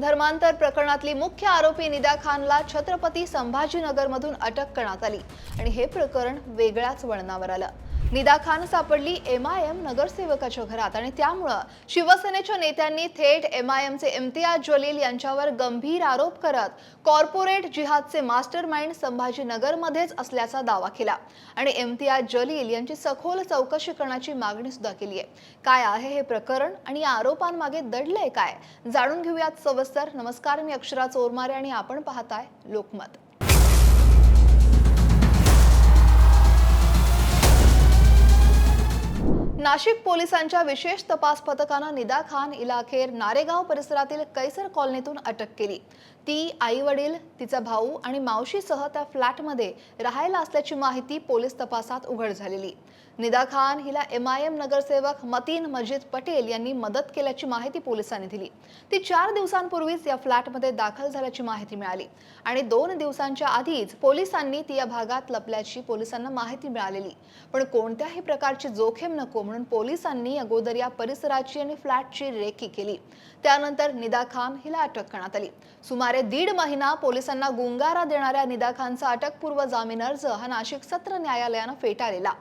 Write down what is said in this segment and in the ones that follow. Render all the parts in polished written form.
धर्मांतर प्रकरणातली मुख्य आरोपी निदा खानला छत्रपती संभाजीनगरमधून अटक करण्यात आली आणि हे प्रकरण वेगळ्याच वळणावर आलं। निदा खान सापडली MIM नगरसेवकाच्या घरात आणि त्यामुळे शिवसेनेच्या नेत्यांनी थेट MIMचे इम्तियाज जलील यांच्यावर गंभीर आरोप करत कॉर्पोरेट जिहादचे मास्टरमाइंड संभाजीनगरमध्येच असल्याचा दावा केला आणि इम्तियाज जलील यांची सखोल चौकशी करण्याची मागणी सुद्धा केली आहे। काय आहे हे प्रकरण आणि या आरोपांमागे दडलंय काय, जाणून घेऊयात सविस्तर। नमस्कार, मी अक्षरा चोरमारे आणि आपण पाहताय लोकमत। नाशिक पोलिसांच्या विशेष तपास पथकाने निदा खान हिला अखेर नारेगाव परिसरातील कैसर कॉलनीतून अटक केली। ती आई-वडील, तिचा भाऊ आणि मावशीसह त्या फ्लॅटमध्ये राहायला असल्याची माहिती पोलीस तपासात उघड झालेली। निदा खान हिला MIM नगरसेवक मतीन मजीद पटेल यांनी मदत केल्याची माहिती पोलिसांनी दिली। ती 4 दिवसांपूर्वीच या फ्लॅटमध्ये दाखल झाल्याची माहिती मिळाली आणि 2 दिवसांच्या आधीच पोलिसांनी ती या भागात लपल्याची पोलिसांना माहिती मिळालेली। पण कोणत्याही प्रकारची जोखीम नको म्हणून पोलिसांनी अगोदर या परिसराची आणि फ्लॅटची रेकी केली। त्यानंतर निदा खान हिला अटक करण्यात आली। सुमारे 1.5 महिना पोलिसांना गुंगारा देणाऱ्या निदा खानचा अटकपूर्व जामीन अर्ज हा नाशिक सत्र न्यायालयाने फेटाळला।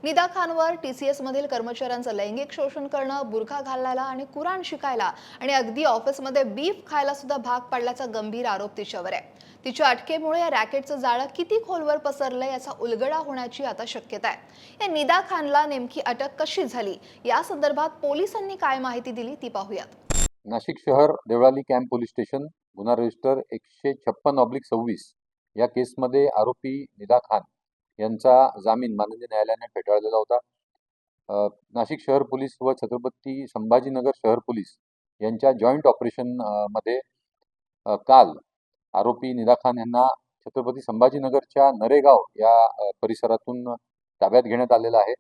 निदा खानवर TCS मधील कर्मचाऱ्यांचं लैंगिक शोषण करणं, बुरखा घालायला आणि कुराण शिकायला आणि अगदी ऑफिसमध्ये बीफ खायला सुद्धा भाग पाडल्याचा गंभीर आरोप तिच्यावर आहे। तिच्या अटकेमुळे या रॅकेटचं जाळं किती खोलवर पसरलंय याचा उलगडा होण्याची आता शक्यता आहे। या निदा खानला नेमकी अटक कशी झाली, या संदर्भात पोलिसांनी काय माहिती दिली ती पाहूयात। नाशिक शहर देवळाली कॅम्प पोलीस स्टेशन गुन्हा रजिस्टर 156/26 या केसमध्ये आरोपी निदा खान यांचा जामीन माननीय न्यायालयाने फेटाळलेला होता। नाशिक शहर पोलीस व छत्रपती संभाजीनगर शहर पोलीस यांच्या जॉईंट ऑपरेशन मध्ये काल आरोपी निदा खान यांना छत्रपती संभाजीनगरच्या नरेगाव या परिसरातून ताब्यात घेण्यात आलेला आहे।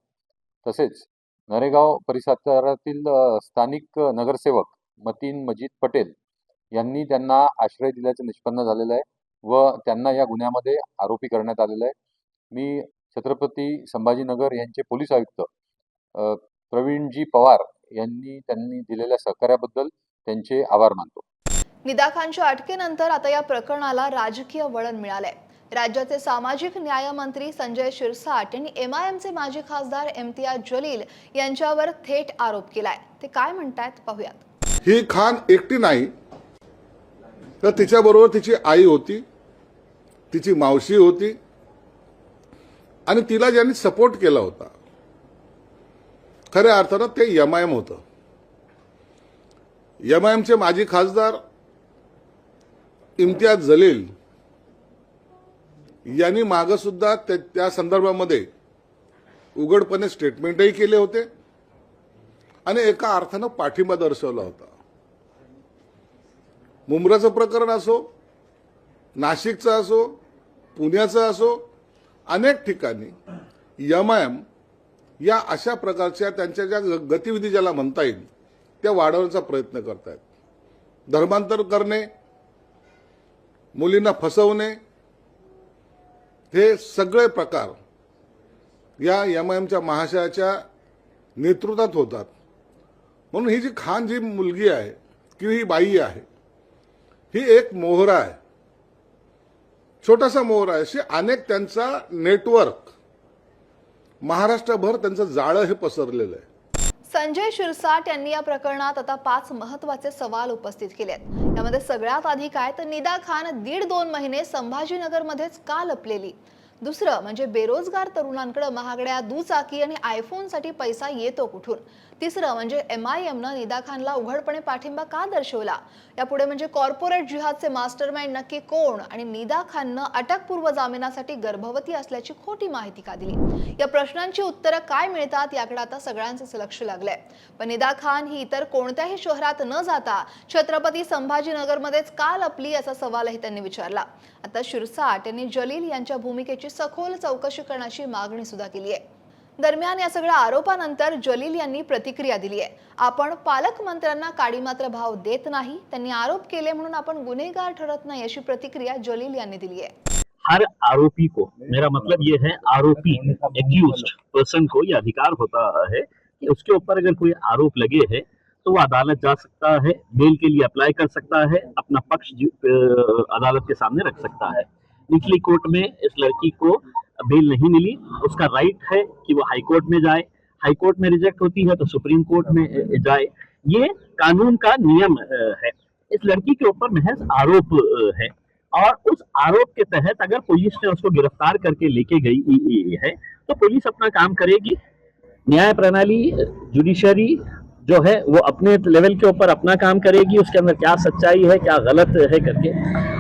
तसेच नरेगाव परिसरातील स्थानिक नगरसेवक मतीन मजीद पटेल यांनी त्यांना आश्रय दिल्याचे निष्पन्न झालेलं आहे व त्यांना या गुन्ह्यामध्ये आरोपी करण्यात आलेलं आहे। मी छत्रपती संभाजीनगर यांचे पोलीस आयुक्त प्रवीणजी पवार त्यांनी दिलेल्या सहकार्याबद्दल त्यांचे आभार मानतो। निदा खानच्या अटकेनंतर आता या प्रकरणाला राजकीय वळण मिळालंय। राज्याचे सामाजिक न्याय मंत्री संजय शिरसाट यांनी MIMचे माजी खासदार इम्तियाज जलील यांच्यावर थेट आरोप केलाय। ते काय म्हणतायत पाहूयात। ही खान एकटी नाही तर तिच्याबरोबर तिची आई होती, तिची मावशी होती आणि तिला ज्यांनी सपोर्ट केला होता खऱ्या अर्थानं ते MIM होतं। MIMचे माजी खासदार इम्तियाज जलील यांनी मागे सुद्धा त्या संदर्भामध्ये उघडपणे स्टेटमेंटही केले होते आणि एका अर्थानं पाठिंबा दर्शवला होता। मुंब्राचं प्रकरण असो, नाशिकचं असो, पुण्याचं असो, अनेक ठिकाणी MIM या अशा प्रकारच्या त्यांच्या ज्या गतिविधी ज्याला म्हणता येईल त्या वाढवण्याचा प्रयत्न करतायत। धर्मांतर करणे, मुलींना फसवणे, हे सगळे प्रकार या MIMच्या महाशयाच्या नेतृत्वात होतात। म्हणून ही जी खान जी मुलगी आहे किंवा ही बाई आहे, ही एक मोहरा आहे, छोटासा मोहरा आहे। असे अनेक त्यांचा नेटवर्क महाराष्ट्रभर त्यांचं जाळं हे पसरलेलं आहे। संजय शिरसाट यांनी या प्रकरणात आता 5 महत्त्वाचे सवाल उपस्थित केलेत। यामध्ये सगळ्यात आधी काय तर निदा खान 1.5-2 महिने संभाजीनगरमध्येच का लपलेली। दुसरं म्हणजे बेरोजगार तरुणांकडे महागड्या दुचाकी आणि आयफोनसाठी पैसा येतो कुठून। तिसरं म्हणजे MIMनं निदा खानला उघडपणे पाठिंबा का दर्शवला। यापुढे म्हणजे कॉर्पोरेट जिहादचे मास्टरमाइंड नक्की कोण आणि निदा खाननं अटकपूर्व जामिनासाठी गर्भवती असल्याची खोटी माहिती का दिली। या प्रश्नांची उत्तरं काय मिळतात याकडे आता सगळ्यांचंच लक्ष लागलंय। पण निदा खान ही इतर कोणत्याही शहरात न जाता छत्रपती संभाजीनगरमध्येच का लपली याचा सवालही त्यांनी विचारला। आता शिरसाट यांनी जलील यांच्या भूमिकेची सखोल चौकशी करण्याची मागणी सुद्धा केली आहे। दरम्यान या सगळ्या आरोपानंतर जलील यांनी प्रतिक्रिया दिली आहे। आपण पालकमंत्र्यांना काडीमात्र भाव देत नाही, त्यांनी आरोप केले म्हणून आपण गुन्हेगार ठरत नाही अशी प्रतिक्रिया जलील यांनी दिली आहे। हर आरोपी को, मेरा मतलब ये है आरोपी एक्यूज्ड पर्सन को ये अधिकार होता है कि उसके ऊपर अगर कोई आरोप लगे है तो वो अदालत जा सकता है, बेल के लिए अप्लाई कर सकता है, अपना पक्ष अदालत के सामने रख सकता है। निचली कोर्ट में इस लड़की को बेल नहीं मिली, उसका राइट है कि वो हाई कोर्ट में जाए, हाई कोर्ट में रिजेक्ट होती है तो सुप्रीम कोर्ट में जाए। ये कानून का नियम है। इस लड़की के ऊपर महज आरोप है और उस आरोप के तहत अगर पुलिस ने उसको गिरफ्तार करके लेके गई है तो पुलिस अपना काम करेगी। न्याय प्रणाली, जुडिशरी जो है वो अपने लेवल के ऊपर अपना काम करेगी, उसके अंदर क्या सच्चाई है क्या गलत है करके।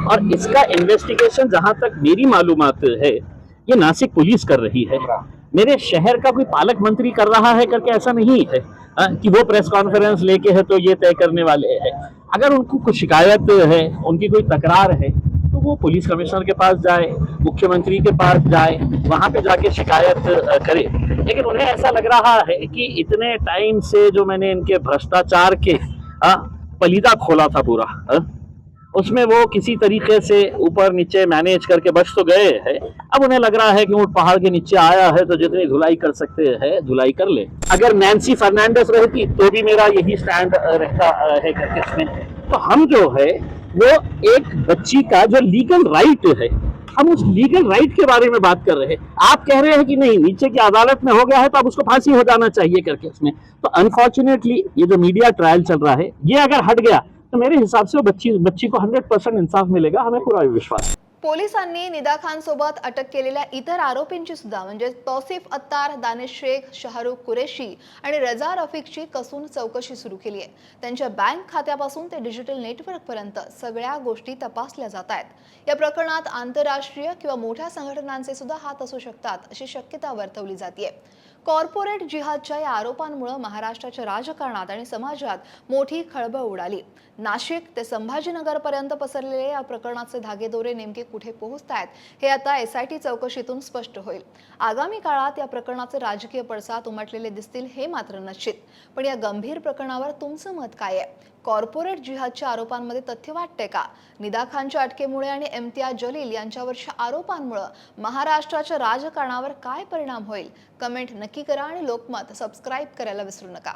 और इसका इन्वेस्टिगेशन जहां तक मेरी मालूमात है ये नासिक पुलिस कर रही है। मेरे शहर का कोई पालक मंत्री कर रहा है करके ऐसा नहीं है कि वो प्रेस कॉन्फ्रेंस लेके है तो ये तय करने वाले हैं। अगर उनको कुछ शिकायत है, उनकी कोई तकरार है तो वो पुलिस कमिश्नर के पास जाए, मुख्यमंत्री के पास जाए, वहां पे जाके शिकायत करे। लेकिन उन्हें ऐसा लग रहा है कि इतने टाइम से जो मैंने इनके भ्रष्टाचार के पलीदा खोला था पूरा, उसमें वो किसी तरीके से ऊपर नीचे मैनेज करके बच तो गए हैं। अब उन्हें लग रहा है कि ऊंट पहाड़ के नीचे आया है तो जितनी धुलाई कर सकते हैं धुलाई कर ले। अगर नैन्सी फर्नांडिस रहती तो भी मेरा यही स्टैंड रहता है करके इसमें। तो हम जो है वो एक बच्ची का जो लीगल राइट है, हम उस लीगल राइट के बारे में बात कर रहे हैं। आप कह रहे हैं कि नहीं, नीचे की अदालत में हो गया है तो अब उसको फांसी हो जाना चाहिए करके उसमें। तो अनफॉर्चुनेटली ये जो मीडिया ट्रायल चल रहा है ये अगर हट गया तो मेरे हिसाब से बच्ची को 100% इंसाफ मिलेगा, हमें पूरा विश्वास है। पोलिसांनी निदा खान सोबत अटक केलेल्या इतर आरोपींची सुद्धा म्हणजे तौसिफ अत्तार, दानिश शेख, शाहरुख कुरेशी आणि रजा रफिकची कसून चौकशी सुरू केली आहे। त्यांच्या बँक खात्यापासून ते डिजिटल नेटवर्क पर्यंत सगळ्या गोष्टी तपासल्या जात आहेत। या प्रकरणात आंतरराष्ट्रीय किंवा मोठ्या संघटनांचे सुद्धा हात असू शकतात अशी शक्यता वर्तवली जाते। कॉर्पोरेट जिहादच्या या आरोपांमुळे महाराष्ट्राच्या राजकारणात आणि समाजात मोठी खळबळ उडाली। नाशिक ते संभाजीनगर पर्यंत पसरलेले या प्रकरणाचे धागेदोरे नेमके कुठे पोहोचतायत हे आता एसआयटी चौकशीतून स्पष्ट होईल। आगामी काळात या प्रकरणाचे राजकीय पडसाद उमटलेले दिसतील हे मात्र निश्चित। पण या गंभीर प्रकरणावर तुमचं मत काय आहे? कॉर्पोरेट जिहादच्या आरोपांमध्ये तथ्य वाटते का? निदा खानच्या अटकेमुळे आणि इम्तियाज जलील यांच्यावरच्या आरोपांमुळे महाराष्ट्राच्या राजकारणावर काय परिणाम होईल? कमेंट नक्की करा आणि लोकमत सबस्क्राइब करायला विसरू नका।